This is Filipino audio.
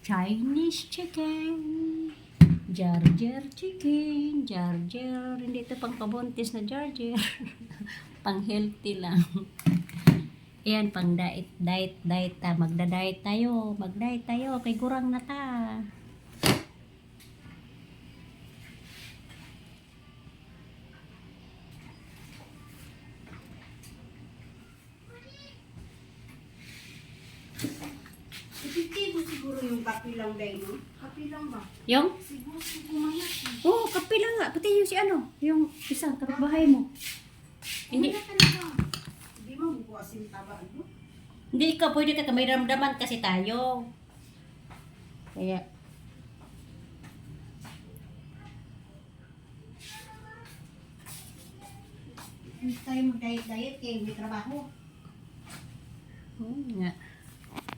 Chinese chicken. Jar jar chicken. Jar jar. Hindi ito pang pabuntis na jar jar. Pang healthy lang. Ayan, pang diet. Magda-diet tayo. Mag-diet tayo. Kay gurang na ta. Epektibo siguro yung kape lang dahil, no? Kape lang ba? Yung? Siguro kumayat. Oo, kape lang nga. Pati yung si ano. Yung isang kapitbahay mo. Hindi. Hindi talaga. Hindi mo buwasin taba, no? Hindi ikaw. Pwede ka. May ramdaman kasi tayo. Kaya. Hindi tayo mag-diet-diet kaya may trabaho. Nga.